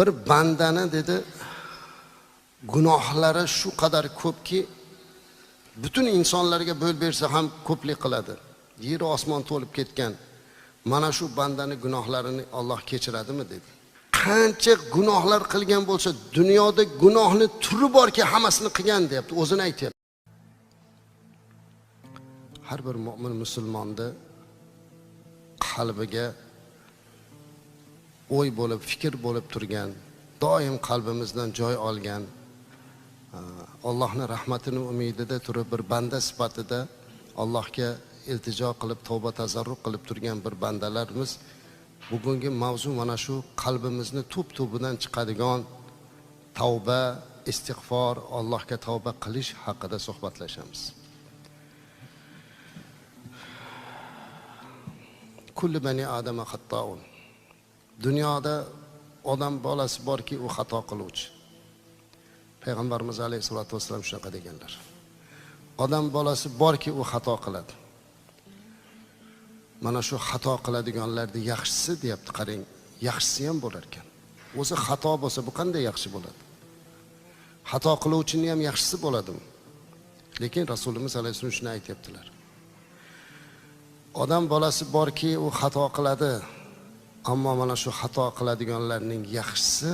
Bir bandani dedi gunohlari shu qadar ko'pki, butun insonlarga bo'l bersa ham ko'plik qiladi. Yer osmon to'lib ketgan. Mana shu bandani gunohlarini Alloh kechiradimi dedi. Qancha gunohlar qilgan bo'lsa, dunyoda gunohni turi borki, hammasini qilgan deyapti, o'zini aytayapti. Har bir mu'min musulmonda qalbiga o'y bo'lib, fikr bo'lib turgan, doim qalbimizdan joy olgan, Allohning rahmatini umidida turib bir banda sifatida Allohga iltijo qilib, tavba tazarruq qilib turgan bir bandalarimiz bugungi mavzu mana shu qalbimizni tub-tubidan chiqadigan tavba, istig'for, Allohga tavba qilish haqida suhbatlashamiz. Kullu bani adama xatoun. Dunyoda odam bolasi borki, u xato qiluvchi. Payg'ambarimiz alayhisolatu vasallam shunaqa deganlar. Odam bolasi borki, u xato qiladi. Mana shu xato qiladiganlarning yaxshisi deyapti, qarang, yaxshisi ham bo'lar ekan. O'zi xato bo'lsa, bu qanday yaxshi bo'ladi? Xato qiluvchining ham yaxshisi bo'ladimi? Lekin Rasulimiz alayhisolatu vasallam shuni aytibdilar. Odam bolasi borki, u xato qiladi. Ammo mana shu xato qiladiganlarning yaxshisi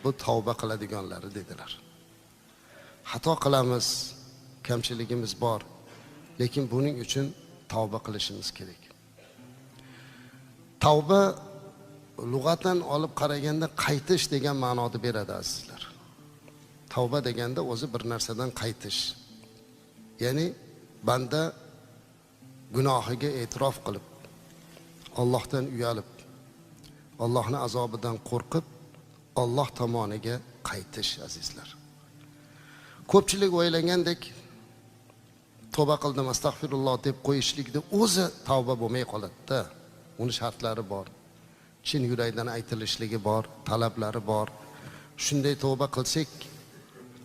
bu tavba qiladiganlari dedilar. Xato qilamiz, kamchiligimiz bor, lekin buning uchun tavba qilishimiz kerak. Tavba lug'atan olib qaraganda qaytish degan ma'noni beradi azizlar. Tavba deganda o'zi bir narsadan qaytish. Ya'ni banda gunohiga e'tirof qilib, Allohdan uyalib, Allohning azobidan qo'rqib, Alloh tomoniga qaytish azizlar. Ko'pchilik o'ylagandek tavba qildim, astag'firulloh deb qo'yishlikda o'zi tavba bo'lmay qoladi-da. Uni shartlari bor. Chin yurakdan aytilishligi bor, talablari bor. Shunday tavba qilsak,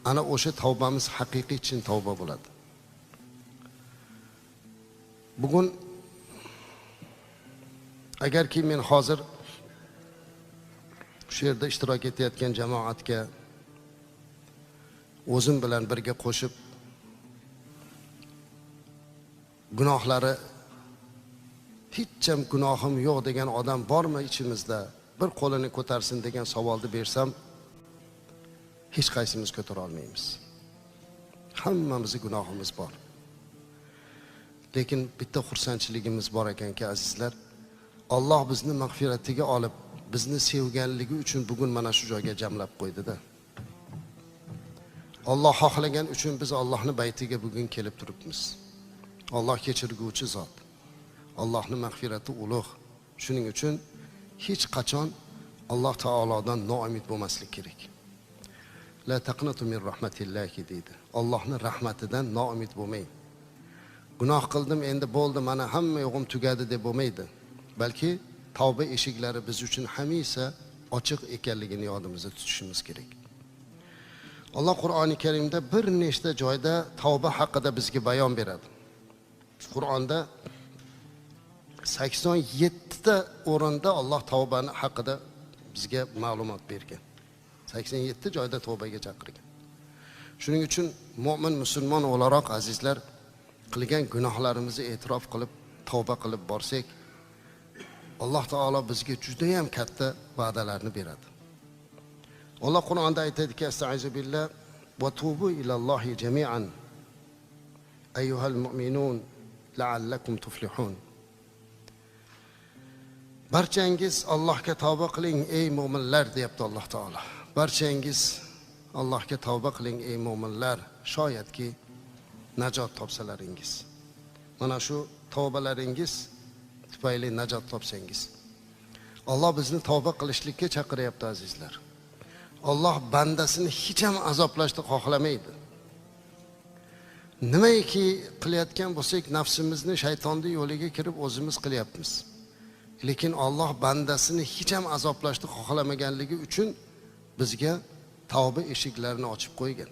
ana o'sha tavbamiz haqiqiy chin tavba bo'ladi. Bugun agarki men hozir shu yerda ishtirok etayotgan jamoatga o'zim bilan birga qo'shib gunohlari hech ham gunohim yo'q degan odam bormi ichimizda? Bir qo'lini ko'tarsin degan savolni bersam, hech qaysimiz ko'tara olmaymiz. Hammamizning gunohimiz bor. Lekin bitta xursandchiligimiz bor ekanki azizlar, Alloh bizni mag'firatiga olib, bizni sevganligi uchun bugun mana shu joyga jamlab qo'ydi-da. Alloh xohlagan uchun biz Allohning baytiga bugun kelib turibmiz. Alloh kechirguvchi zot. Allohning mag'firati ulug'. Shuning uchun hech qachon Alloh taolodan noumid bo'lmaslik kerak. La taqnatu min rahmatillahi deydi. Allohning rahmatidan noumid bo'lmang. Gunoh qildim, endi bo'ldi, mana hamma yo'g'im tugadi deb bo'lmaydi. Balki tavba eshiklari biz uchun hamisha ochiq ekanligini yodimizda tutishimiz kerak. Alloh Qur'oni Karimda bir nechta joyda tavba haqida bizga bayon beradi. Qur'onda 87 ta o'rinda Alloh tavbani haqida bizga ma'lumot bergan. 87 joyda tavbaga chaqirgan. Shuning uchun mu'min musulmon o'laroq azizlar, qilgan gunohlarimizni e'tirof qilib, tavba qilib borsak, Alloh taolo bizga juda ham katta va'dalarni beradi. Alloh Qur'onda aytadiki, astag'izu billah va tubu ilallohi jami'an ayyuhal mu'minun la'allakum tuflihun. Barchangiz Allohga tavba qiling ey mu'minlar deyapti Alloh taolo. Barchangiz Allohga tavba qiling ey mu'minlar, shoyatki najot topsalaringiz. Mana shu tavbalaringiz tufayli najot topsangiz. Alloh bizni tavba qilishlikka chaqiryapti azizlar. Alloh bandasini hech ham azoblashni xohlamaydi. Nimaiki qilayotgan bo'lsak, nafsimizni shaytonning yo'liga kirib o'zimiz qilyapmiz. Lekin Alloh bandasini hech ham azoblashni xohlamaganligi uchun bizga tavba eshiklarini ochib qo'ygan.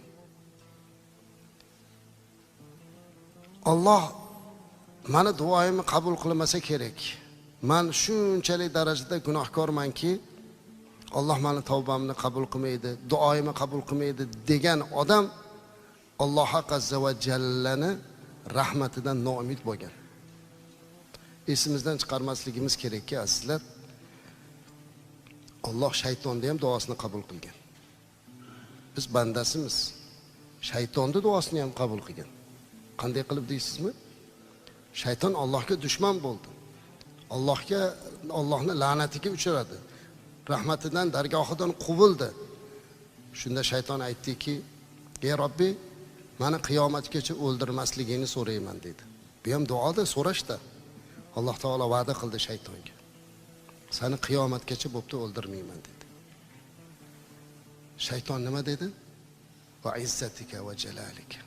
Alloh meni duoyimni qabul qilmasa kerak. Men shunchalik darajada gunohkormanki, Alloh meni tavbamni qabul qilmaydi, duoyimni qabul qilmaydi degan odam Alloh azza va jallani rahmatidan noumid bo'lgan. Esimizdan chiqarmasligimiz kerakki, azizlar, Alloh shaytonni ham duosini qabul qilgan. Biz bandasimiz. Shaytonni duosini ham qabul qilgan. Qanday qilib deysizmi? Shayton Allohga dushman bo'ldi. Allohning la'natiga uchradi. Rahmatidan, dargohidan quvildi. Shunda shayton aytdiki: "Ey Robbi, meni qiyomatgacha o'ldirmasligingni so'rayman" dedi. Bu ham duoda, so'rashda. Alloh taolo va'da qildi shaytonga. Seni qiyomatgacha bo'pti o'ldirmayman dedi. Shayton nima dedi? Va izzatika va jalalika.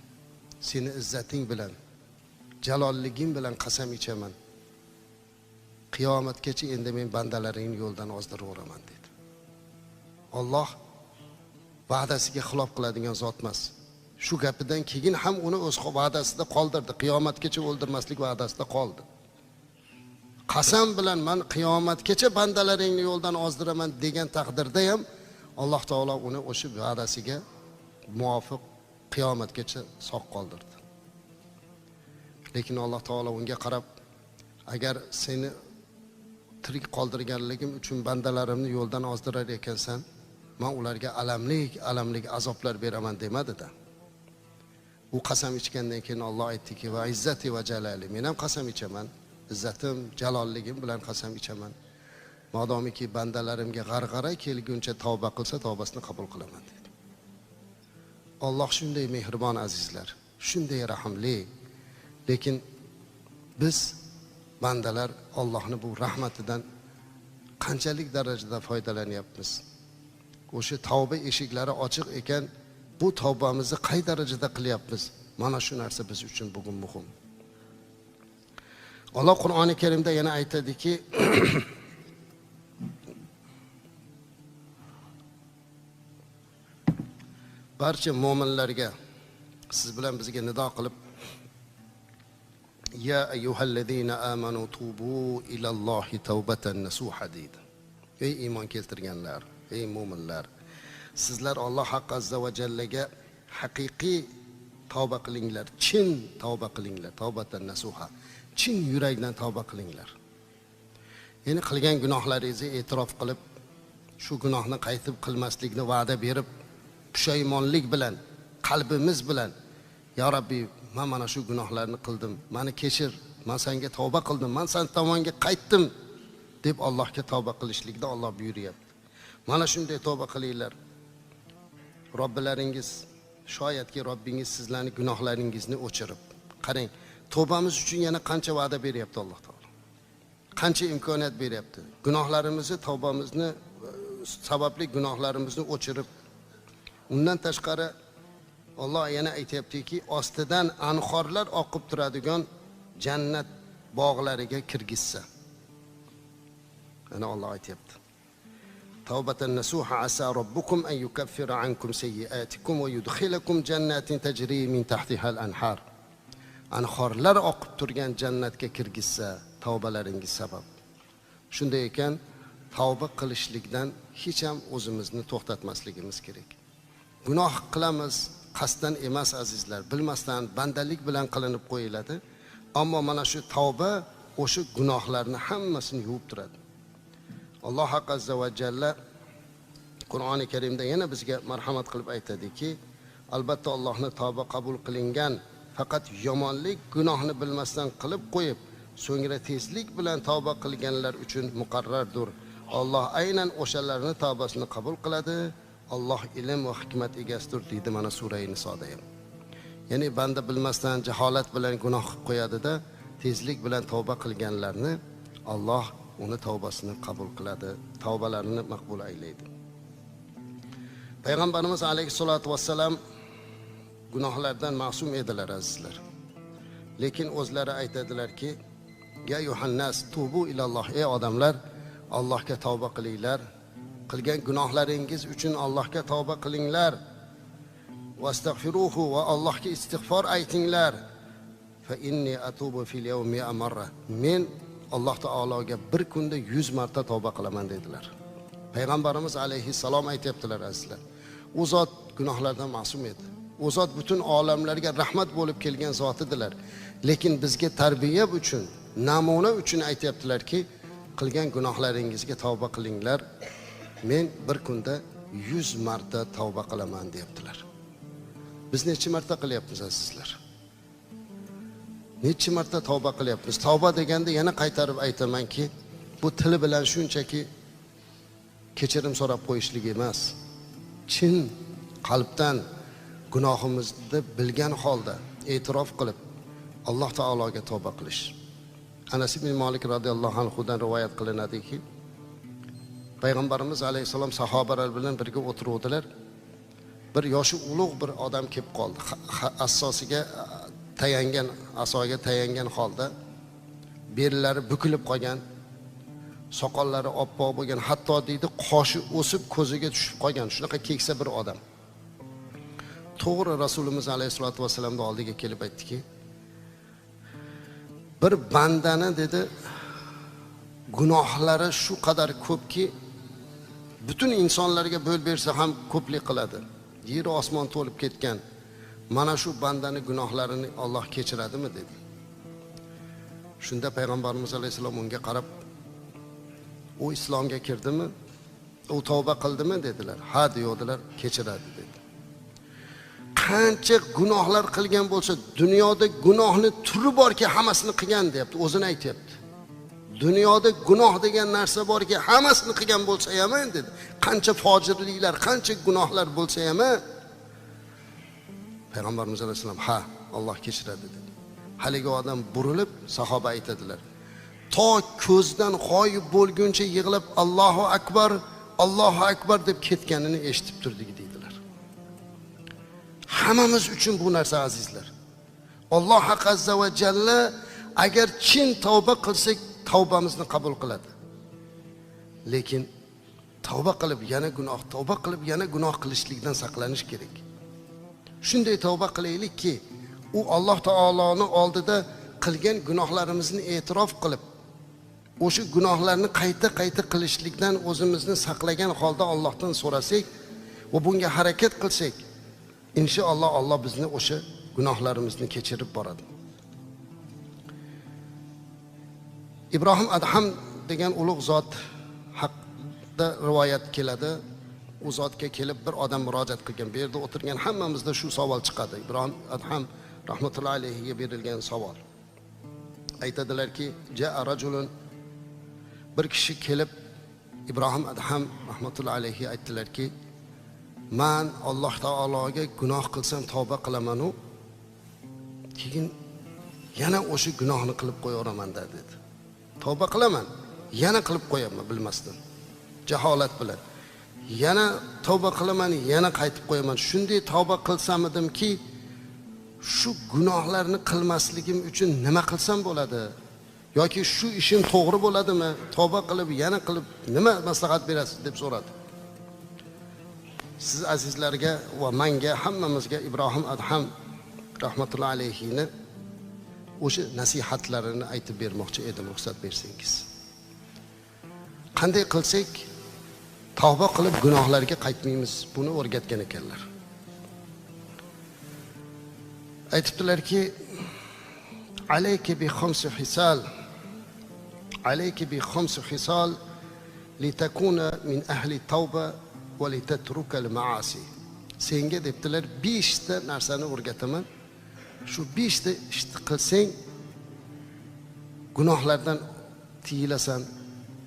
Seni izzating bilan, jalolliging bilan qasam ichaman. Qiyomatgacha endi men bandalaringni yo'ldan ozdiraveraman dedi. Alloh va'dasiga xilof qiladigan zot emas. Shu gapidan keyin ham uni o'z va'dasida qoldirdi. Qiyomatgacha o'ldirmaslik va'dasida qoldi. Qasam bilan men qiyomatgacha bandalaringni yo'ldan ozdiraman degan taqdirda ham Alloh taolo uni o'sha va'dasiga muvofiq qiyomatgacha sog' qoldirdi. Lekin Alloh taolo unga qarab, agar seni tirik qoldirganligim uchun bandalarimni yo'ldan ozdirar ekansan, men ularga alamli azoblar beraman demadi-da. U qasam ichgandan keyin Alloh aytdiki: "Va izzati va jalali." Men ham qasam ichaman, izzatim, jalolligim bilan qasam ichaman. Modomiki bandalarimga g'arg'ara kelguncha tavba qilsa, tavbasini qabul qilaman dedi. Alloh shunday mehribon azizlar, shunday rahimli. Lekin biz bandalar Allohning bu rahmatidan qanchalik darajada foydalanyapmiz? O'sha tavba eshiklari ochiq ekan, bu tavbamizni qay darajada qilyapmiz? Mana shu narsa biz uchun bugun muhim. Alloh Qur'oni Karimda yana aytadiki: barcha mu'minlarga siz bilan bizga nido qilib, ya ayyuhallazina amanu tubu ilallohi tawbatan nasuha deydi. Ey iymon keltirganlar, ey mu'minlar, sizlar Alloh azza va jallaga haqiqiy tavba qilinglar, chin tavba qilinglar, tawbatan nasuha. Chin yurakdan tavba qilinglar. Ya'ni qilgan gunohlaringizni e'tirof qilib, shu gunohni qaytib qilmaslikni va'da berib, pushaymonlik bilan, qalbimiz bilan, ya Rabbi, men mana shu gunohlarni qildim, meni kechir, men senga tavba qildim, men sen tomonga qaytdim deb Allohga tavba qilishlikda Alloh buyuryapti. Mana shunday tavba qilinglar. Robbilaringiz, shoyatki Robbingiz sizlarning gunohlaringizni o'chirib, qarang, tavbamiz uchun yana qancha va'da beryapti Alloh taolo. Qancha imkoniyat beryapti. Gunohlarimizni, tavbamizni sababli gunohlarimizni o'chirib, undan tashqari Alloh yana aytayaptiki, ostidan anhorlar oqib turadigan jannat bog'lariga kirgizsa. Ana Alloh aytayapti. Tawbatan nasuha asa robbukum an yukaffira ankum sayyi'atikum va yudkhilakum jannatin tajri min tahtiha al-anhar. Anhorlar oqib turgan jannatga kirgizsa, tavbalaringiz sabab. Shunday ekan, tavba qilishlikdan hech ham o'zimizni to'xtatmasligimiz kerak. Gunoh qilamiz, qasddan emas azizlar, bilmasdan bandalik bilan qilinib qo'yiladi. Ammo mana shu tavba o'sha gunohlarni hammasini yuvib turadi. Alloh azza va jalla Qur'oni Karimda yana bizga marhamat qilib aytadiki, albatta Allohning tavba qabul qilingan, faqat yomonlik gunohni bilmasdan qilib qo'yib, so'ngra tezlik bilan tavba qilganlar uchun muqarrardir. Alloh aynan o'shalarning tavbasini qabul qiladi. Alloh ilm va hikmat egasidir deydi mana sura Nisoda ham. Ya'ni banda bilmasdan jaholat bilan gunoh qilib qo'yadi-da, tezlik bilan tavba qilganlarni Alloh uni tavbasini qabul qiladi, tavbalarini maqbul aylaydi. Payg'ambarimiz alayhisolatu vassalam gunohlardan ma'sum edilar azizlar. Lekin o'zlari aytadilarki, ya yuhannas tubu ilalloh, ey odamlar, Allohga tavba qilinglar. Qilgan gunohlaringiz uchun Allohga tavba qilinglar. Vastagfiruhu va Allohga istig'for aytinglar. Fa inni atubu fil yawmi marra. Men Alloh taologa bir kunda 100 marta tavba qilaman dedilar. Payg'ambarimiz alayhissalom aytibdilar azizlar. U zot gunohlardan ma'sum edi. U zot butun olamlarga rahmat bo'lib kelgan zot edilar. Lekin bizga tarbiya uchun, namuna uchun aytibdilarki, qilgan gunohlaringizga tavba qilinglar. Men bir kunda 100 marta tavba qilaman deyaptilar. Biz necha marta qilyapmiz azizlar? Necha marta tavba qilyapmiz? Tavba deganda yana qaytarib aytamanki, bu tili bilan shunchaki kechirim so'rab qo'yishlik emas. Chin qalbdan gunohimizni bilgan holda e'tirof qilib Alloh taologa tavba qilish. Anas ibn Malik radhiyallohu anhu dan rivoyat qilinadiki, Payg'ambarimiz alayhisalom sahobalar bilan birga o'tiruvdilar. Bir yoshi ulug' bir odam kelib qoldi. Assosiga tayangan, asoga tayangan holda belilari bukilib qolgan, soqollari oppoq bo'lgan, hatto deydi qoshi o'sib ko'ziga tushib qolgan, shunaqa keksa bir odam. To'g'ri Rasulimiz alayhisolatu vasallamning oldiga kelib aytdiki, bir bandani dedi gunohlari shu qadar ko'pki, butun insonlarga bo'l bersa ham ko'plik qiladi. Yer osmon to'lib ketgan. Mana shu bandani gunohlarini Alloh kechiradimi dedi. Shunda Payg'ambarimiz alayhisalom unga qarab, u islomga kirdimi? U tavba qildimi dedilar. Ha deyodilar, kechiradi dedi. Qancha gunohlar qilgan bo'lsa, dunyoda gunohni turi borki, hammasini qilgan deyapti, o'zini aytibdi. Dunyoda gunoh degan narsa borki, hammasini qilgan bo'lsa ham dedi. Qancha fojirliklar, qancha gunohlar bo'lsa ham Payg'ambarimiz alayhisalom ha, Alloh kechiradi dedi. Haligi odam burilib sahoba aytadilar. To ko'zdan g'oyib bo'lguncha yig'lab Allohu akbar, Allohu akbar deb ketganini eshitib turdik deydilar. Hammamiz uchun bu narsa azizlar. Alloh azza va jalla agar chin tavba qilsak, tavbamizni qabul qiladi. Lekin tavba qilib yana gunoh, tavba qilib yana gunoh qilishlikdan saqlanish kerak. Shunday tavba qilaylikki, u Alloh taoloning oldida qilgan gunohlarimizni e'tirof qilib, o'sha gunohlarni qayta qilishlikdan o'zimizni saqlagan holda Allohdan so'rasak va bunga harakat qilsak, inshaalloh Alloh bizni o'sha gunohlarimizni kechirib boradi. Ibrohim Adham degan ulug' zot haqida rivoyat keladi. U zotga kelib bir odam murojaat qilgan. Bu yerda o'tirgan hammamizda shu savol chiqadi. Ibrohim Adham rahmatullohi alayhiga berilgan savol. Aytadilarki, ja'a rajulun, bir kishi kelib Ibrohim Adham rahmatullohi alayhi aytdilarki, men Alloh taologa gunoh qilsam tavba qilaman u, keyin yana o'sha gunohni qilib qo'yaveraman dedi. Tavba qilaman, yana qilib qo'yaman bilmasdan, jaholat bilan. Yana tavba qilaman, yana qaytib qo'yaman. Shunday tavba qilsam edimki, shu gunohlarni qilmasligim uchun nima qilsam bo'ladi? Yoki shu ishim to'g'ri bo'ladimi? Tavba qilib, yana qilib nima maslahat berasiz deb so'radi. Siz azizlarga va menga, hammamizga Ibrohim Adham rahmatullohi alayhini o'sha nasihatlarini aytib bermoqchi edim, ruxsat bersangiz. Qanday qilsak tavba qilib gunohlarga qaytmaymiz, buni o'rgatgan ekanlar. Aytibdilarki, alayka bi khamsi hisal, alayka bi khamsi hisal litakuna min ahli tavba va litatruka al-ma'asi. Senga debdilar 5 ta narsani o'rgataman. Shu 5 ta ishni qilsang gunohlardan tiyilasan,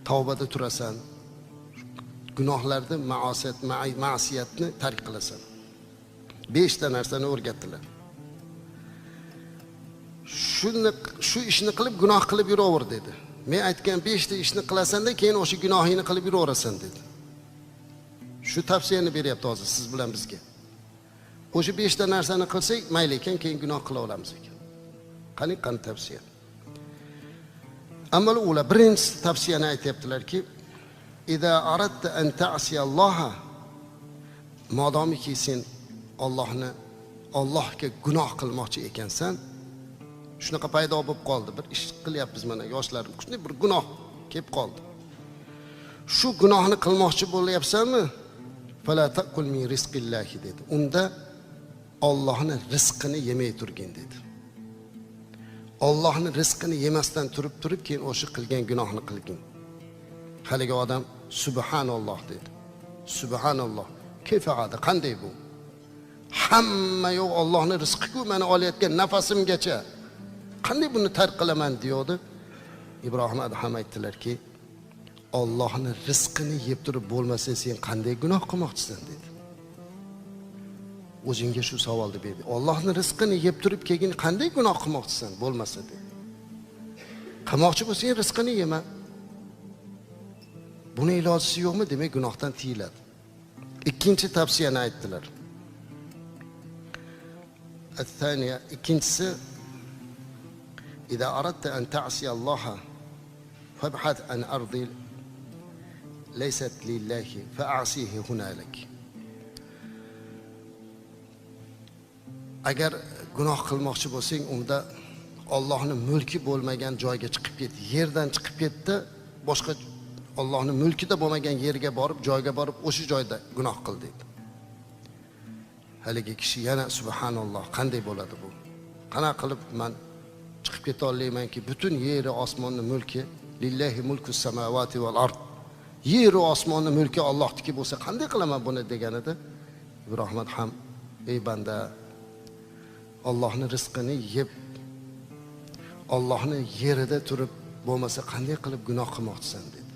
tavbada turasan. Gunohlarni, ma'siyatni tark qilasan. 5 ta narsani o'rgatdilar. Shu ishni qilib gunoh qilib yuraver dedi. Men aytgan 5 ta ishni qilasan-da, keyin o'sha gunohingni qilib yuraverasan dedi. Shu tavsiyani beryapti hozir siz bilan bizga. O'sha 5 ta narsani qilsak, mayli ekan, keyin gunoh qila olamiz ekan. Qani tavsiya. Ammo ular birinchi tavsiyani aytibdilarki, İza aradta an ta'siyalloha, modomiki sen Allohga gunoh qilmoqchi ekansan, shunaqa paydo bo'lib qoldi, bir ish qilyapmiz mana, yoshlarim shunday bir gunoh kelib qoldi. Shu gunohni qilmoqchi bo'lyapsanmi? Fala taqul min rizqillahi dedi. Unda Allohning rizqini yemay turgin dedi. Allohning rizqini yemasdan turib keyin o'sha qilgan gunohni qilgin. Haligi odam subhanalloh dedi. Subhanalloh. Kayfa'ada qanday bu? Hamma yo'q Allohning rizqi-ku meni olayotgan nafasimgacha. Qanday buni tark qilaman diyordi. Ibrohim Adham aytdilarki, Allohning rizqini yeb turib bo'lmasa sen qanday gunoh qilmoqchisan dedi. O'zingga shu savolni berdi. Allohning rizqini yeb turib keyin qanday gunoh qilmoqchisan bo'lmasa dedi. Qilmoqchi bo'lsang rizqini yema. Buni ilojisi yo'qmi? Demak gunohdan tiyiladi. Ikkinchi tavsiyani aytdilar. الثانية ikincisi إذا أردت أن تعصي الله فابحث عن أرض ليست لله فأعصيه هنالك. Agar gunoh qilmoqchi bo'lsang, unda Allohning mulki bo'lmagan joyga chiqib ket. Yerdan chiqib ketdi, boshqa Allohning mulkida bo'lmagan yerga borib, joyga borib, o'sha joyda gunoh qil dedi. Haligi kishi yana subhanalloh, qanday bo'ladi bu? Qana qilib men chiqib keta olmaymanki, butun yer va osmonning mulki lillahi mulkus samawati val ard. Yer va osmonning mulki Allohniki bo'lsa, qanday qilaman buni deganida, Ibrohim ham ey banda, Allohning rizqini yeb, Allohning yerida turib bo'lmasa qanday qilib gunoh qilmoqchisan dedi.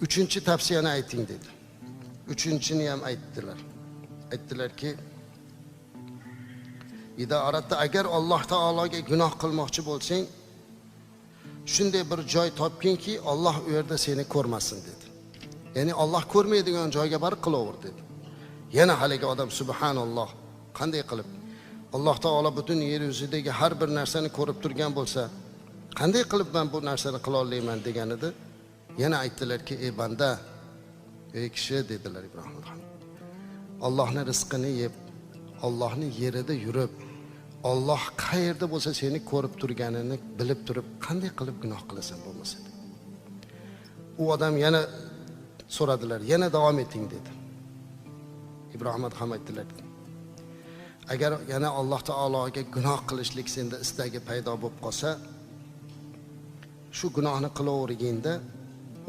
Uchinchi tavsiyani ayting dedi. Uchinchini ham aytdilar. Aytdilarki, ida aradta agar Alloh taologa gunoh qilmoqchi bo'lsang, shunday bir joy topkinki, Alloh u yerda seni ko'rmasin dedi. Ya'ni Alloh ko'rmaydigan joyga borib qilaver dedi. Yana haligi odam subhanalloh, qanday qilib Alloh taolo butun yer yuzidagi har bir narsani ko'rib turgan bo'lsa, qanday qilib men bu narsani qila olmayman deganida, yana aytdilarki, ey banda, ey kishi dedilar Ibrohim. Allohning rizqini yeb, Allohning yerida yurib, Alloh qayerda bo'lsa seni ko'rib turganini bilib turib, qanday qilib gunoh qilasan bo'lmasa. U odam yana so'radilar, yana davom eting dedi. Ibrohim ham aytdilar, agar yana Alloh taologa gunoh qilishlik senda istagi paydo bo'lib qolsa, shu gunohni qilaverganda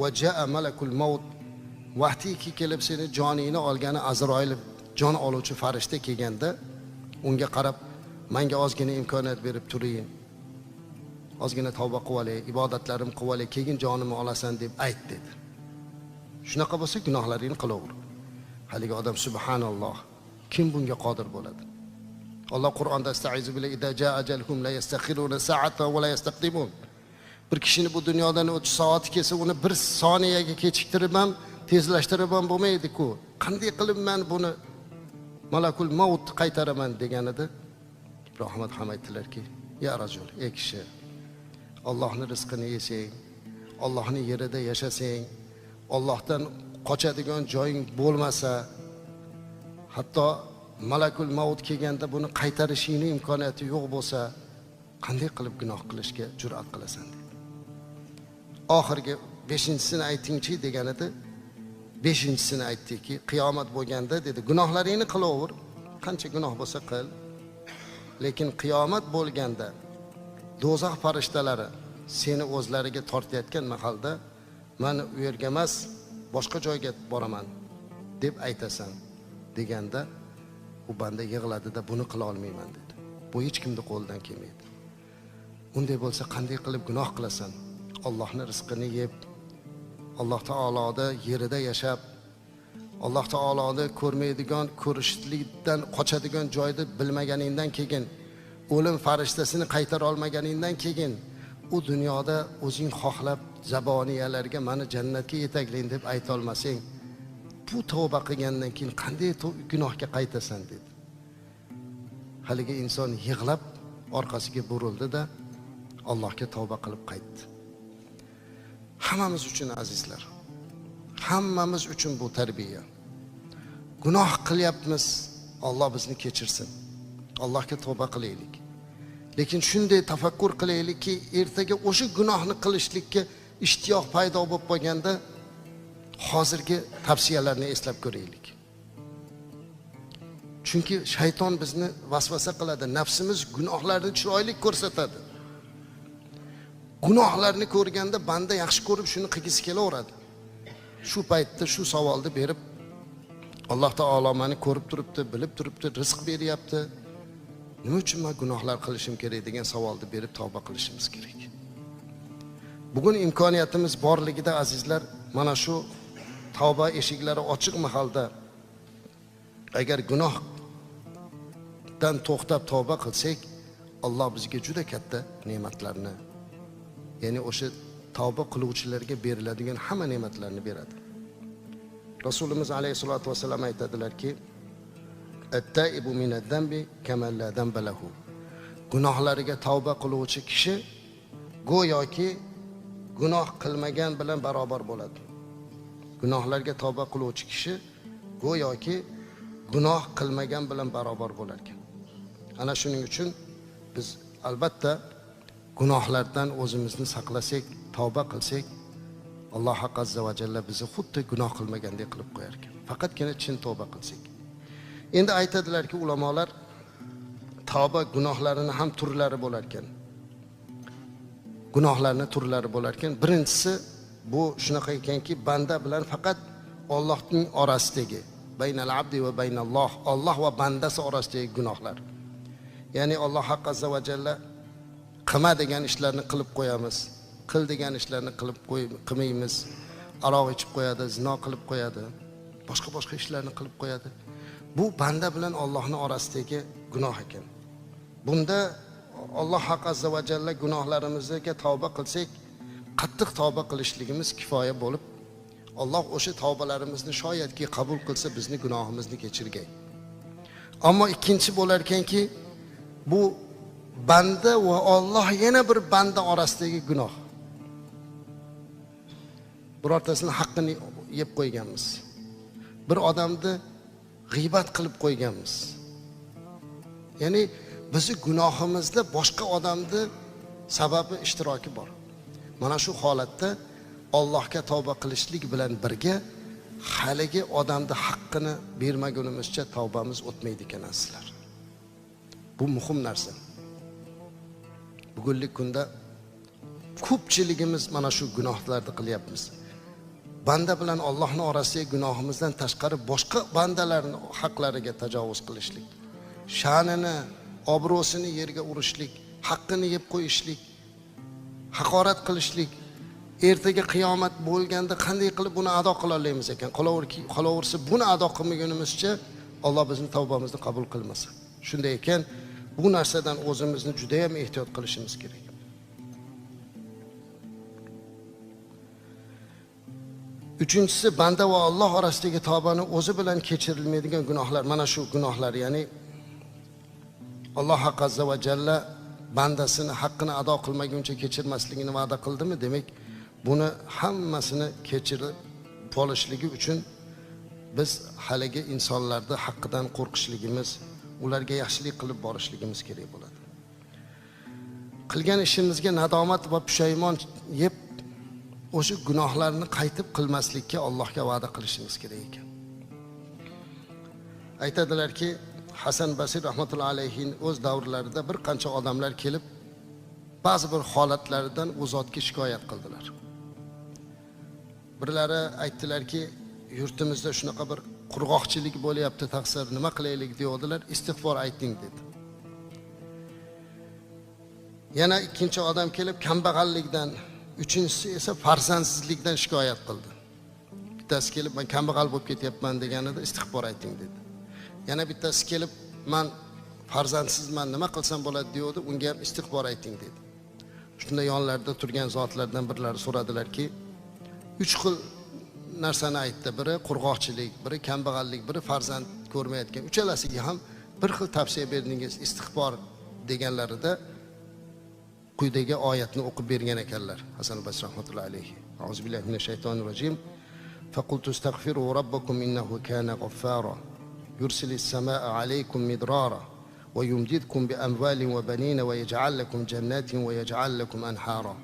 va jaa malakul maut, vaqtiki kelib seni joningni olgani Azroil, jon oluvchi farishta kelganda, unga qarab, menga ozgina imkoniyat berib turing, ozgina tavba qilib olay, ibodatlarim qilib olay, keyin jonimni olasan deb ayt dedi. Shunaqa bo'lsa gunohlaringni qilaver. Haligi odam subhanalloh, kim bunga qodir bo'ladi? Alloh Qur'onda istaizu billahi idza jaa ajaluhum la yastakhiruna sa'atan va la yastaqdimun. Bir kishini bu dunyodan o'tish soati kelsa, uni bir soniyaga kechiktirib ham, tezlashtirib ham bo'lmaydi-ku. Qanday qilib men buni malakul maut qaytaraman deganida, Ibrohim ham aytdilarki, ya rajul, ey kishi, Allohning rizqini yesang, Allohning yerida yashasang, Allohdan qochadigan joying bo'lmasa, hatto malakul maut kelganda buni qaytarishingning imkoniyati yo'q bo'lsa, qanday qilib gunoh qilishga jur'at qilasan dedi. Oxirgi 5-sini aytingchi deganida, 5-sini aytdiki, qiyomat bo'lganda dedi, gunohlaringni qilaver, qancha gunoh bo'lsa qil. Lekin qiyomat bo'lganda do'zax farishtalari seni o'zlariga tortayotgan mahalda, men u yerga emas, boshqa joyga boraman deb aytasan deganda, u banda yig'ladida buni qila olmayman dedi. Bu hech kimning qo'lidan kelmaydi. Unday bo'lsa qanday qilib gunoh qilasan? Allohning rizqini yeb, Alloh taoloda yerida yashab, Alloh taoloda ko'rmaydigan, ko'rishlikdan qochadigan joyni bilmaganingdan keyin, o'lim farishtasini qaytara olmaganingdan keyin, u dunyoda o'zing xohlab zaboniyalarga meni jannatga yetaklang deb ayta olmasang, bu tavba qilgandan keyin qanday gunohga qaytasan dedi. Haligi inson yig'lab orqasiga burildi-da, Allohga tavba qilib qaytdi. Hammamiz uchun azizlar, hammamiz uchun bu tarbiya. Gunoh qilyapmiz, Alloh bizni kechirsin. Allohga tavba qilaylik. Lekin shunday tafakkur qilaylikki, ertaga o'sha gunohni qilishlikka ishtiyoq paydo bo'lib qolganda hozirgi tavsiyalarni eslab ko'raylik. Chunki shayton bizni vasvasa qiladi. Nafsimiz gunohlarni chiroyli ko'rsatadi. Gunohlarni ko'rganda banda yaxshi ko'rib shuni qilgisi kelaveradi. Shu paytda shu savolni berib, Alloh taolo meni ko'rib turibdi, bilib turibdi, rizq beryapti. Nima uchun men gunohlar qilishim kerak degan savolni berib tavba qilishimiz kerak. Bugun imkoniyatimiz borligida azizlar, mana shu tavba eshiklari ochiq mahalda agar gunohdan to'xtab tavba qilsak, Alloh bizga juda katta ne'matlarni, ya'ni o'sha tavba qiluvchilarga beriladigan hamma ne'matlarni beradi. Rasulimiz alayhisolatu vasallam aytadilarki, "At-taibu minaz-zambi kama la zamba lahu." Gunohlariga tavba qiluvchi kishi go'yoki gunoh qilmagan bilan barobar bo'ladi. Gunohlarga tavba qiluvchi kishi go'yoki gunoh qilmagan bilan barobar bo'lar ekan. Ana shuning uchun biz albatta gunohlardan o'zimizni saqlasak, tavba qilsak, Alloh azza va jalla bizni xuddi gunoh qilmagandek qilib qo'yar ekan. Faqatgina chin tavba qilsak. Endi aytadilarki ulamolar, tavba gunohlarini ham turlari bo'lar ekan. Gunohlarning turlari bo'lar ekan. Birinchisi bu shunaqa ekanki, banda bilan faqat Allohning orasidagi, baynal abdi va baynalloh, Alloh va bandasi orasidagi gunohlar. Ya'ni Alloh azza va jalla qilma degan ishlarni qilib qo'yamiz, qil degan ishlarni qilmaymiz. Aroq ichib qo'yadi, zino qilib qo'yadi, boshqa ishlarni qilib qo'yadi. Bu banda bilan Allohning orasidagi gunoh ekan. Bunda Alloh azza va jalla gunohlarimizga tavba qilsak, qattiq tavba qilishligimiz kifoya bo'lib, Alloh o'sha tavbalarimizni shoyatki qabul qilsa bizni gunohimizni kechirgay. Ammo ikkinchi bo'lar ekanki, bu banda va Alloh yana bir banda orasidagi gunoh. Birortasini haqqini yeb qo'yganmiz. Bir odamni g'iybat qilib qo'yganmiz. Ya'ni bizi gunohimizda boshqa odamni sababi ishtiroki bor. Mana shu holatda Allohga tavba qilishlik bilan birga haligi odamni haqqini bermagunimizcha tavbamiz o'tmaydi ekan sizlar. Bu muhim narsa. Bugungi kunda ko'pchiligimiz mana shu gunohlarni qilyapmiz. Banda bilan Allohning orasidagi gunohimizdan tashqari boshqa bandalarning haqlariga tajovuz qilishlik, sha'nini, obro'sini yerga urishlik, haqqini yeb qo'yishlik, haqorat qilishlik, ertaga qiyomat bo'lganda qanday qilib buni ado qila olamiz ekan? Qolaversa buni ado qilmagunimizcha Alloh bizning tavbamizni qabul qilmasa. Shunday ekan, bu narsadan o'zimizni juda ham ehtiyot qilishimiz kerak. Uchinchisi, banda va Alloh orasidagi tavbani o'zi bilan kechirilmaydigan gunohlar. Mana shu gunohlar, ya'ni Alloh azza va jalla bandasini haqqini ado qilmaguncha kechirmasligini va'da qildimi? Demak, buni hammasini kechirib olishligi uchun biz haligi insonlarning haqqidan qo'rqishligimiz, ularga yaxshilik qilib borishligimiz kerak bo'ladi. Qilgan ishimizga nadomat va pushaymon yeb o'sha gunohlarni qaytib qilmaslikka Allohga va'da qilishimiz kerak ekan. Aytadilarki, Hasan Basri rahmatullohi alayhi o'z davrlarida bir qancha odamlar kelib, ba'zi bir holatlaridan u zotga shikoyat qildilar. Birlari aytdilarki, yurtimizda shunaqa bir qurg'oqchilik bo'lyapti, taqsir, nima qilaylik deyodilar, istig'for ayting dedi. Yana ikkinchi odam kelib kambag'allikdan, uchinchisi esa farzandsizlikdan shikoyat qildi. Bittasi kelib, men kambag'al bo'lib ketyapman deganida istig'for ayting dedi. Yana bittasi kelib, men farzandsizman, nima qilsam bo'ladi deydi, unga ham istig'for ayting dedi. Shunda yonlarida turgan zotlardan birlari so'radilarki, 3 xil narsani aytdi. Biri qurg'oqchilik, biri kambag'allik, biri farzand ko'rmayotgan. Uchalasiga ham bir xil tavsiya berdingiz, istig'for deganlarida quyidagi oyatni o'qib bergan ekanlar. Hasan Basri rahmatullohi alayhi. Auzubillahi minash shaytonir rojim. Faqultu astaghfiru robbakum innahu kana ghaffara. Yursilis samaa alaykum midrara wa yumdidkum bi amwalin wa banina wa yaj'al lakum jannatin wa yaj'al lakum anhara.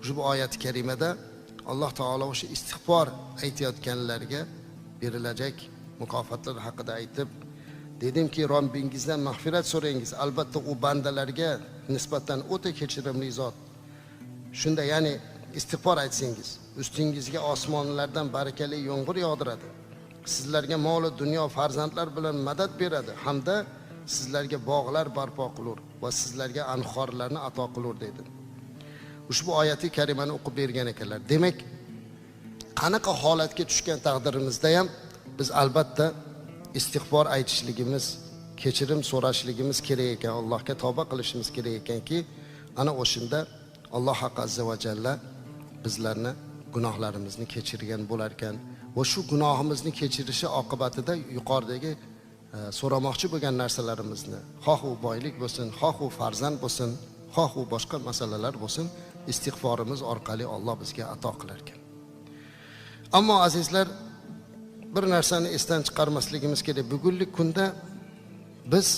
Ushbu oyat karimada Alloh taolo o'sha istig'for aytayotganlarga berilajak mukofotlar haqida aytib, dedimki, Robbingizdan mag'firat so'rangiz. Albatta u bandalarga nisbatan o'ta kechirimli zot. Shunda ya'ni istig'for aytsangiz, ustingizga osmonlardan barakali yomg'ir yog'diradi. Sizlarga mol, dunyo, farzandlar bilan madad beradi hamda sizlarga bog'lar barpo qilur va sizlarga anhorlarni ato qilur dedi. Ushbu oyati karimani o'qib bergan ekanlar. Demak, qanaqa holatga tushgan taqdirimizda ham biz albatta istig'for aytishligimiz, kechirim so'rashligimiz kerak ekan, Allohga tavba qilishimiz kerak ekanki, ana o'shunda Alloh azza va jalla bizlarni gunohlarimizni kechirgan bo'lar ekan va shu gunohimizni kechirishi oqibatida yuqoridagi so'ramoqchi bo'lgan narsalarimizni, xoh u boylik bo'lsin, xoh u farzand bo'lsin, xoh u boshqa masalalar bo'lsin, istig'forimiz orqali Alloh bizga ato qilar ekan. Ammo azizlar, bir narsani esdan chiqarmasligimiz kerak. Bugungi kunda biz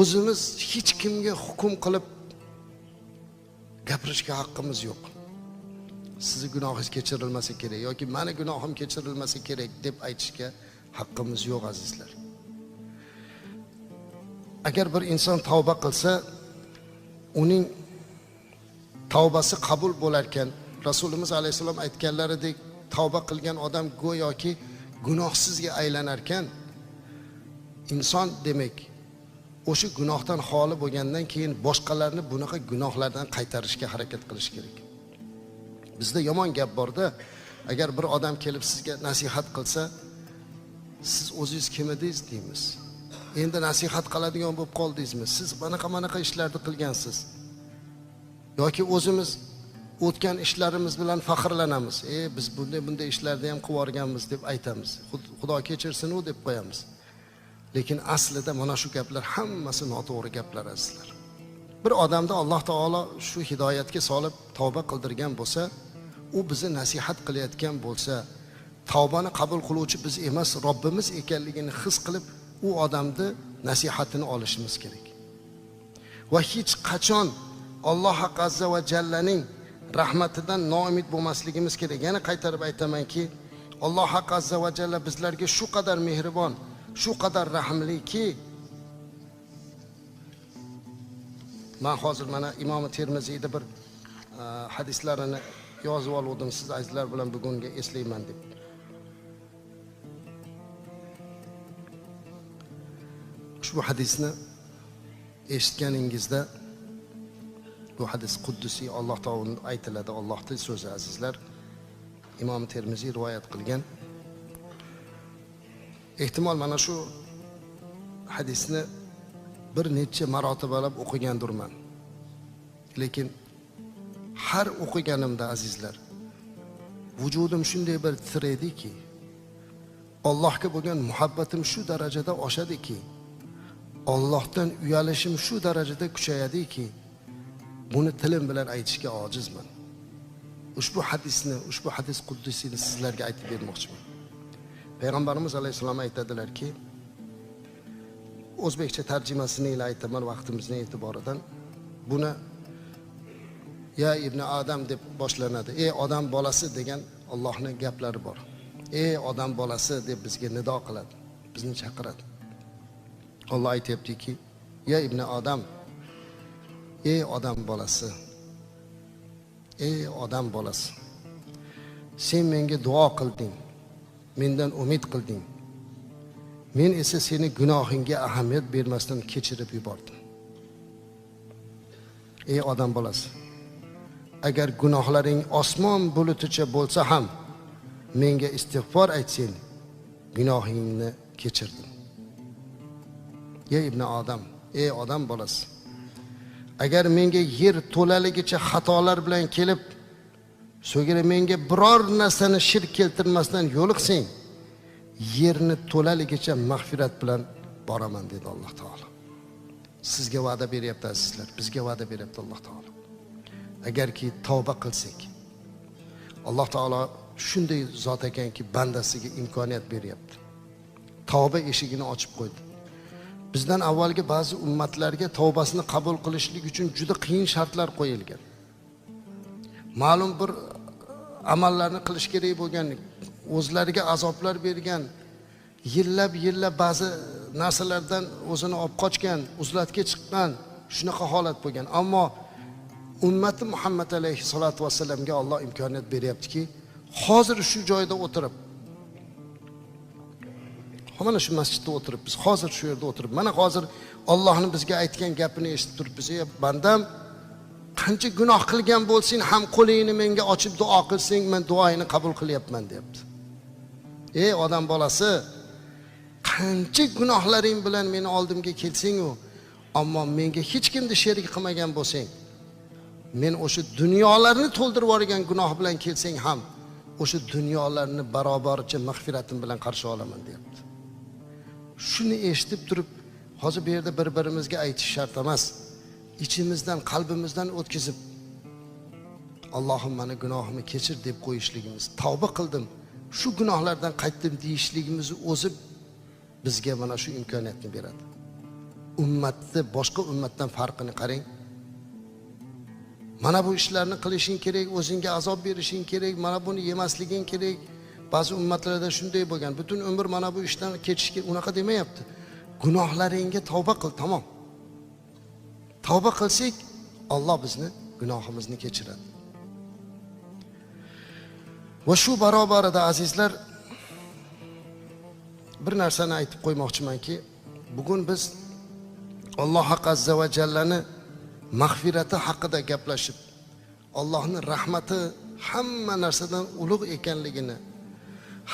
o'zimiz hech kimga hukm qilib gapirishga haqqimiz yo'q. Sizni gunohingiz kechirilmasa kerak yoki meni gunohim kechirilmasa kerak deb aytishga haqqimiz yo'q azizlar. Agar bir inson tavba qilsa, uning tavbasi qabul bo'lar ekan. Rasulimiz alayhisalom aytganlaridek, tavba qilgan odam go'yoki gunohsizga aylanar ekan. Inson demak o'sha gunohdan xoli bo'lgandan keyin boshqalarni bunaqa gunohlardan qaytarishga harakat qilish kerak. Bizda yomon gap borda, agar bir odam kelib sizga nasihat qilsa, siz o'zingiz kim edingiz deymiz. Endi nasihat qiladigan bo'lib qoldingizmi? Siz manaqa ishlarni qilgansiz. Yoki o'zimiz o'tgan ishlarimiz bilan faxrlanamiz. Biz bunday ishlarda ham qilib o'rganmiz deb aytamiz. Xudo kechirsin u deb qo'yamiz. Lekin aslida mana shu gaplar hammasi noto'g'ri gaplar azizlar. Bir odamda Alloh taolo shu hidoyatga solib tavba qildirgan bo'lsa, u bizni nasihat qilayotgan bo'lsa, tavbani qabul qiluvchi biz emas, Robbimiz ekanligini his qilib, u odamni nasihatini olishimiz kerak. Va hech qachon Alloh azza va jallaning rahmatidan noumid bo'lmasligimiz kerak. Yana qaytarib aytamanki, Alloh azza va jalla bizlarga shu qadar mehribon, shu qadar rahimliki, men hozir mana Imom Termiziyda bir hadislarini yozib oldim, siz azizlar bilan bugunga eslayman deb. Ushbu hadisni eshitganingizda, bu hadis quddusiy, Alloh taoloning aytiladi, Allohning so'zi azizlar. Imom Termiziy rivoyat qilgan. Ehtimol mana shu hadisni bir necha marotabalab o'qigandirman. Lekin har o'qiganimda azizlar, vujudim shunday bir titreydiki, Allohga bo'lgan muhabbatim shu darajada oshadiki, Allohdan uyalishim shu darajada kuchayadiki, buni tilim bilan aytishga ojizman. Ushbu hadisni, ushbu hadis quddusiyni sizlarga aytib bermoqchiman. Payg'ambarimiz alayhisalom aytadilarki, o'zbekcha tarjimasini ila aytaman vaqtimizning e'tiboridan. Buni ya ibn Adam deb boshlanadi. Ey odam bolasi degan Allohning gaplari bor. Ey odam bolasi deb bizga nido qiladi, bizni chaqiradi. Alloh aytayaptiki, ya ibn Adam, ey odam bolasi, ey odam bolasi, sen menga duo qilding, mendan umid qilding. Men esa seni gunohingga ahamiyat bermasdan kechirib yubordim. Ey odam bolasi, agar gunohlaring osmon buluticha bo'lsa ham menga istig'for aytsang, gunohingni kechirdim. Ey ibn Adam, ey odam bolasi, agar menga yer to'laligicha xatolar bilan kelib, so'ngra menga biror narsani shirk keltirmasdan yo'liqsang, yerni to'laligicha mag'firat bilan boraman dedi Alloh taolo. Sizga va'da beryapti azizlar, bizga va'da beryapti Alloh taolo. Agarki tavba qilsak, Alloh taolo shunday zot ekanki, bandasiga imkoniyat beryapti. Tavba eshigini ochib qo'ydi. Bizdan avvalgi ba'zi ummatlarga tavbasini qabul qilishlik uchun juda qiyin shartlar qo'yilgan. ma'lum bir amallarni qilish kerak bo'lgan, o'zlariga azoblar bergan, yillab ba'zi narsalardan o'zini olib qochgan, uzlatga chiqqan, shunaqa holat bo'lgan. Ammo ummati Muhammad alayhisolatu vasallamga Alloh imkoniyat beryaptiki, hozir shu joyda o'tirib, mana shu masjidda o'tiribmiz, hozir shu yerda o'tirib, mana hozir Allohning bizga aytgan gapini eshitib turibmiz. Bandam, qancha gunoh qilgan bo'lsang ham qo'lingni menga ochib duo qilsang, men duoingni qabul qilyapman, deyapti. Ey odam bolasi, qancha gunohlaring bilan meni oldimga kelsang-u, ammo menga hech kimni sherik qilmagan bo'lsang, men o'sha dunyolarni to'ldirib yuborgan gunoh bilan kelsang ham, o'sha dunyolarni barobarcha mag'firatim bilan qarshi olaman, deyapti. Shuni eshitib turib, hozir bu yerda bir-birimizga aytish shart emas. İçimizden, qalbimizdan o'tkazib, Allohim meni gunohimni kechir deb qo'yishligimiz, tavba qildim, shu gunohlardan qaytdim deyishligimizni o'zi bizga mana shu imkoniyatni beradi. Ummatni boshqa ummatdan farqini qarang. Mana bu ishlarni qilishing kerak, o'zingga azob berishing kerak, mana buni yemasliging kerak. Ba'zi ummatlarda shunday bo'lgan, butun umr mana bu ishdan kechishga unaqa demayapti. Gunohlaringga tavba qil, tamom. Tavba qilsak, Alloh bizni gunohimizni kechiradi. Va shu barobarida azizlar, bir narsani aytib qo'ymoqchimanki, bugun biz Alloh azza va jallani mag'firati haqida gaplashib, Allohning rahmati hamma narsadan ulug' ekanligini,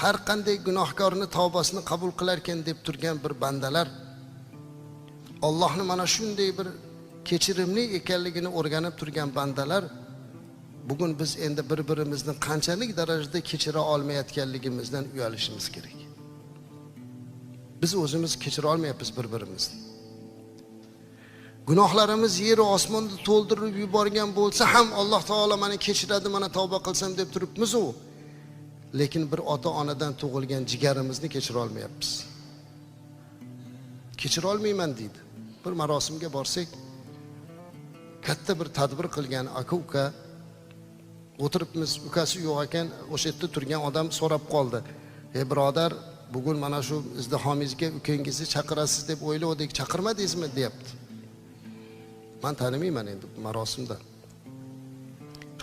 har qanday gunohkorni tavbasini qabul qilar ekan deb turgan bir bandalar, Allohni mana shunday bir kechirimli ekanligini o'rganib turgan bandalar, bugun biz endi bir-birimizni qanchalik darajada kechira olmayotganligimizdan uyalishimiz kerak. Biz o'zimiz kechira olmayapmiz bir-birimizni. Gunohlarimiz yer va osmonni to'ldirib yuborgan bo'lsa ham Alloh taolo meni kechiradi, mana tavba qilsam deb turibmiz-u. Lekin bir ota-onadan tug'ilgan jigarimizni kechira olmayapmiz. Kechira olmayman deydi. Bir marosimga borsak, katta bir tadbir qilgan aka-uka o'tiribmiz, ukasi yo'q ekan, o'sha yerda turgan odam so'rab qoldi. "Ey birodar, bugun mana shu izdihomingizga ukangizni chaqirasiz deb o'yladik, chaqirmadingizmi?" deyapti. Men tanimayman endi marosimda.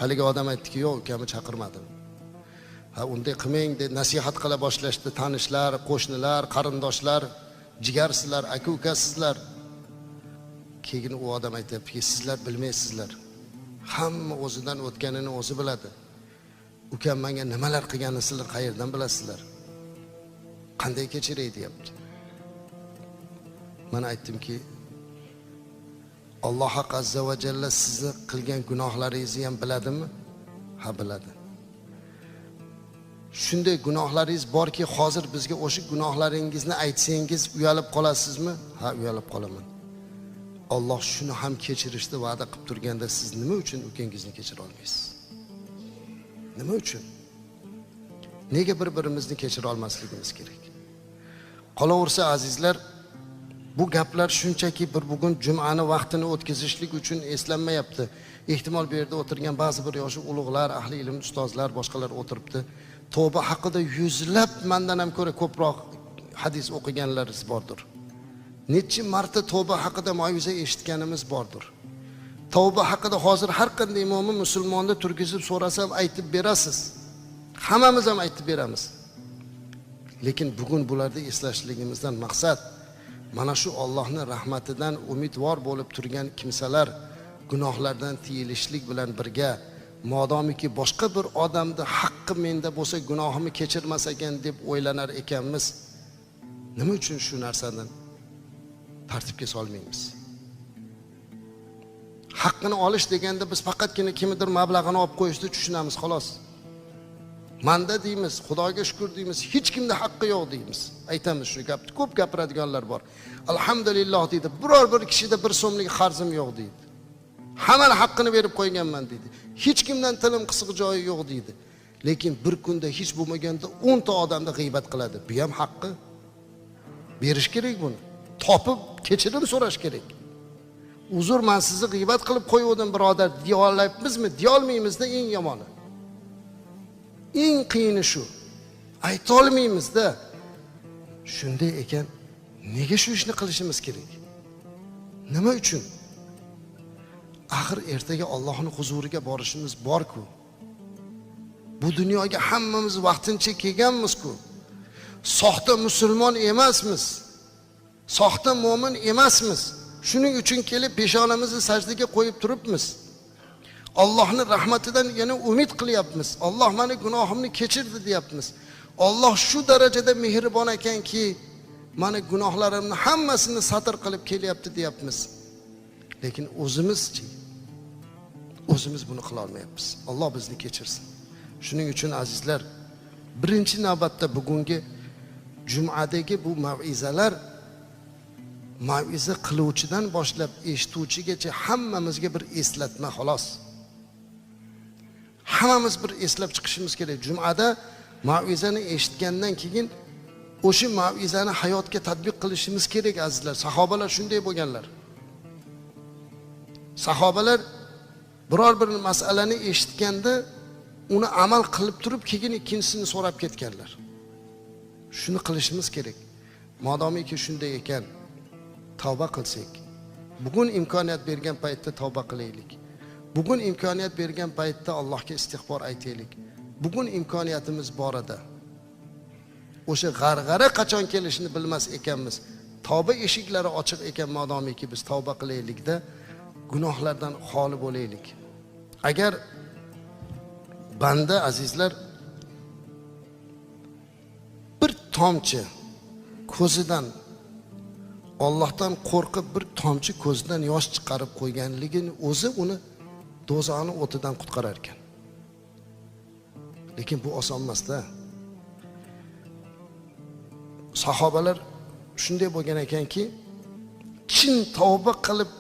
Haligi odam aytdiki, "Yo'q, ukamni chaqirmadim." Ha, unday qilmang deb nasihat qila boshlashdi tanishlar, qo'shnilar, qarindoshlar, jigarsizlar, aka-ukasizlar. Keyin u odam aytibdi, "Sizlar bilmaysizlar. Hamma o'zidan o'tganini o'zi biladi. Ukam menga nimalar qilganini sizlar qayerdan bilasizlar? Qanday kechiray?" deyapti. Men aytdimki, Alloh azza va jalla sizni qilgan gunohlaringizni ham biladimi? Ha, biladi. Shunday gunohlaringiz borki, hozir bizga o'sha gunohlaringizni aytsangiz uyalib qolasizmi? Ha, uyalib qolaman. Alloh shuni ham kechirishni va'da qilib turganda siz nima uchun ukangizni kechira olmaysiz? Nima uchun? Nega bir-birimizni kechira olmasligimiz kerak? Qolaversa azizlar, bu gaplar shunchaki bir bugun jumani vaqtini o'tkazishlik uchun eslanmayapti. Ehtimol bu yerda o'tirgan ba'zi bir yoshi ulug'lar, ahli ilm ustozlar, boshqalar o'tiribdi. Tavba haqida yuzlab mendan ham ko'ra ko'proq hadis o'qiganlarimiz bordir. Necha marta tavba haqida ma'ruza eshitganimiz bordir. Tavba haqida hozir har qanday mo'min musulmonni turgizib so'rasam aytib berasiz. Hammamiz ham aytib beramiz. Lekin bugun bularda eslashligimizdan maqsad mana shu Allohning rahmatidan umidvor bo'lib turgan kimsalar gunohlardan tiyilishlik bilan birga, modomiki boshqa bir odamning haqqi menda bo'lsa gunohimni kechirmas ekan deb o'ylanar ekanmiz, nima uchun shu narsadan tartibga solmaymiz? Haqqini olish deganda biz faqatgina kimdir mablag'ini olib qo'yishni tushunamiz, xolos. Manda deymiz, Xudoga shukr deymiz, hech kimda haqqi yo'q deymiz. Aytamiz shu gapni, ko'p gapiradiganlar bor. Alhamdulillah deydi, biror bir kishida bir so'mlik qarzim yo'q deydi. Hamma haqqini berib qo'yganman deydi. Hech kimdan tilim qisiq joyi yo'q deydi. Lekin bir kunda hech bo'lmaganda 10 ta odamni g'iybat qiladi. Bu ham haqqi. Berish kerak buni. Topib kechirim so'rash kerak. uzr, men sizni g'iybat qilib qo'ygandim birodar, deya olamizmi? Deya olmaymizda eng yomoni. Eng qiyini shu. Ayta olmaymizda. Shunday ekan, nega shu ishni qilishimiz kerak? Nima uchun? Axir ertaga Allohning huzuriga borishimiz bor-ku. Bu dunyoga hammamiz vaqtincha kelganmiz-ku. Soxta musulmon emasmiz. Soxta mo'min emasmiz. Shuning uchun kelib peshonamizni sajdaga qo'yib turibmiz. Allohning rahmatidan yana umid qilyapmiz. Alloh meni gunohimni kechirdi deyapmiz. Alloh shu darajada mehribon ekanki, meni gunohlarimni hammasini satr qilib kelyapti deyapmiz. Lekin o'zimizchi? O'zimiz buni qila olmayapmiz. Alloh bizni kechirsin. Shuning uchun azizlar, birinchi navbatda bugungi jumadagi bu mav'izalar mav'iza qiluvchidan boshlab eshituvchigacha hammamizga bir eslatma xolos. Hammamiz bir eslab chiqishimiz kerak. Jumada mav'izani eshitgandan keyin o'sha mav'izani hayotga tatbiq qilishimiz kerak azizlar. Sahobalar shunday bo'lganlar. Sahobalar biror bir masalani eshitganda uni amal qilib turib keyin ikkinchisini so'rab ketganlar. Shuni qilishimiz kerak. Modomiki shunday ekan, tavba qilsak, bugun imkoniyat bergan paytda tavba qilaylik. Bugun imkoniyat bergan paytda Allohga istig'for aytaylik. Bugun imkoniyatimiz bor edi. O'sha g'arg'ara qachon kelishini bilmas ekanmiz. Tavba eshiklari ochiq ekan modomiki biz tavba qilaylikda, gunohlardan xoli bo'laylik. Agar banda azizlar bir tomchi ko'zidan Allohdan qo'rqib bir tomchi ko'zidan yosh chiqarib qo'yganligini o'zi uni do'zaxning o'tidan qutqarar ekan. Lekin bu oson emas-da. Sahobalar shunday bo'lgan ekanki, chin tavba qilib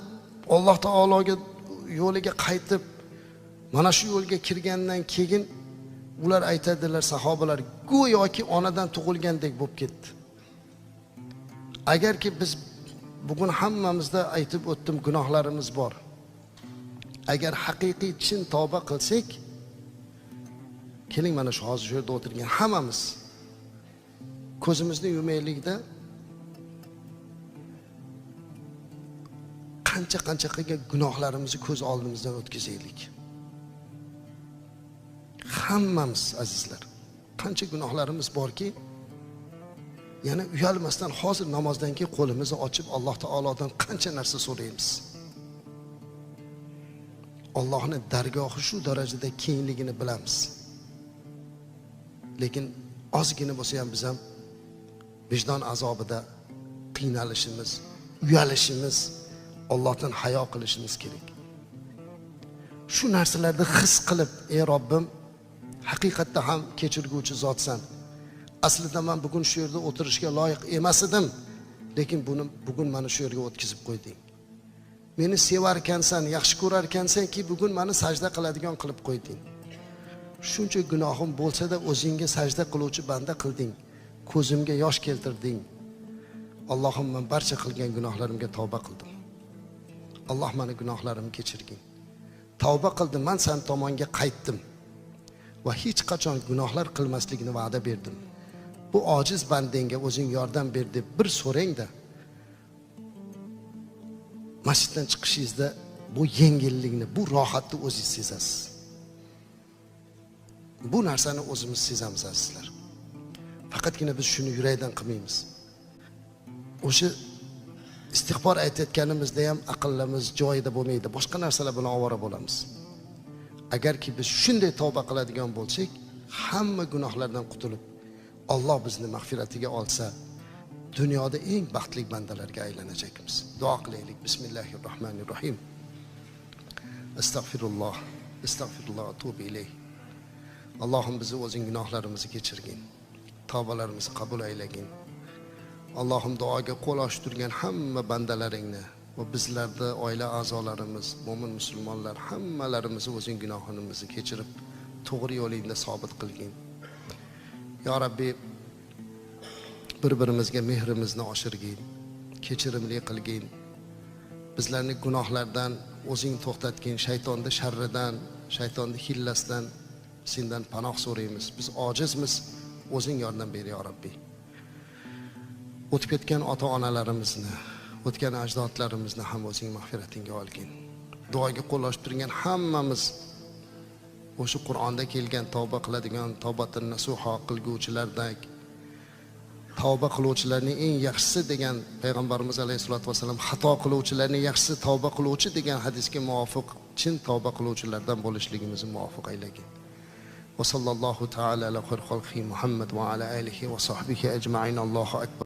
Alloh taologa yo'liga qaytib mana shu yo'lga kirgandan keyin ular aytadilar, sahobalar go'yoki onadan tug'ilgandek bo'lib ketdi. Agarki biz bugun hammamizda aytib o'tdim, gunohlarimiz bor. Agar haqiqiy chin tavba qilsak, keling mana shu hozir shu yerda o'tirgan hammamiz ko'zimizni yumaylikda qancha qilgan gunohlarimizni ko'z oldimizdan o'tkazaylik. Hammamiz azizlar, qancha gunohlarimiz borki, yana uyalmasdan hozir namozdan keyin qo'limizni ochib Alloh taolodan qancha narsa so'raymiz. Allohning dargohi shu darajada kengligini bilamiz. Lekin ozgina bo'lsa ham biz ham vijdon azobida qiynalishimiz, uyalishimiz, Allohdan hayo qilishimiz kerak. Shu narsalarni his qilib, ey Robbim, haqiqatda ham kechirguvchi zotsan. Aslida men bugun shu yerda o'tirishga loyiq emas edim, lekin bugun meni shu yerga o'tkazib qo'yding. Meni sevar ekansan, yaxshi ko'rar ekansanki, bugun meni sajda qiladigan qilib qo'yding. Shuncha gunohim bo'lsa-da o'zingga sajda qiluvchi banda qilding. Ko'zimga yosh keltirding. Allohim, men barcha qilgan gunohlarimga tavba qildim. Alloh meni gunohlarimni kechirgin. Tavba qildim, men sen tomonga qaytdim va hech qachon gunohlar qilmaslikni va'da berdim. Bu ojiz bandangga o'zing yordam ber deb bir so'rang-da. Masjiddan chiqishingizda bu yengillikni, bu rohatni o'zingiz sezasiz. Bu narsani o'zimiz sezamiz azizlar. Faqatgina biz shuni yurakdan qilmaymiz. O'sha istig'for aytayotganimizda ham aqlimiz joyida bo'lmaydi. Boshqa narsalar bilan ovora bo'lamiz. Agarki biz shunday tavba qiladigan bo'lsak, hamma gunohlardan qutulib, Alloh bizni mag'firatiga olsa, dunyoda eng baxtli bandalarga aylanacakmiz. Duo qilaylik. Bismillahirrohmanirrohim. Astagfirulloh, astagfirulloh, tavba ilayh. Allohim bizni o'zing gunohlarimizni kechirgin. Tavbalarimizni qabul aylagin. Allohim duoga qo'l ochtirgan hamma bandalaringni va bizlarda oila a'zolarimiz, mo'min musulmonlar hammalarimizni o'zing gunohlarimizni kechirib, to'g'ri yo'lingda sobit qilgin. Ya Rabbi, bir-birimizga mehrimizni oshirgin, kechirimli qilgin. bizlarni gunohlardan o'zing to'xtatgin, shaytonni sharridan, shaytonni hillasidan sendan panoh so'raymiz. Biz ojizmiz, o'zing yordam ber ya Rabbiy. O'tib ketgan ota-onalarimizni, o'tgan ajdodlarimizni ham o'zing mag'firatingga olgin. Duoga qo'l ochib turgan hammamiz o'sha Qur'onda kelgan tavba qiladigan, tavbatun nasuha qilguvchilardek, tavba qiluvchilarning eng yaxshisi degan payg'ambarimiz alayhisolatu vasallam xato qiluvchilarning yaxshisi tavba qiluvchi degan hadisga muvofiq chin tavba qiluvchilardan bo'lishligimizni muvofiq aylagin. Va sallallohu ta'ala ala xayr xalqi Muhammad va ala alihi va sahbihi ajma'in. Allohu akbar.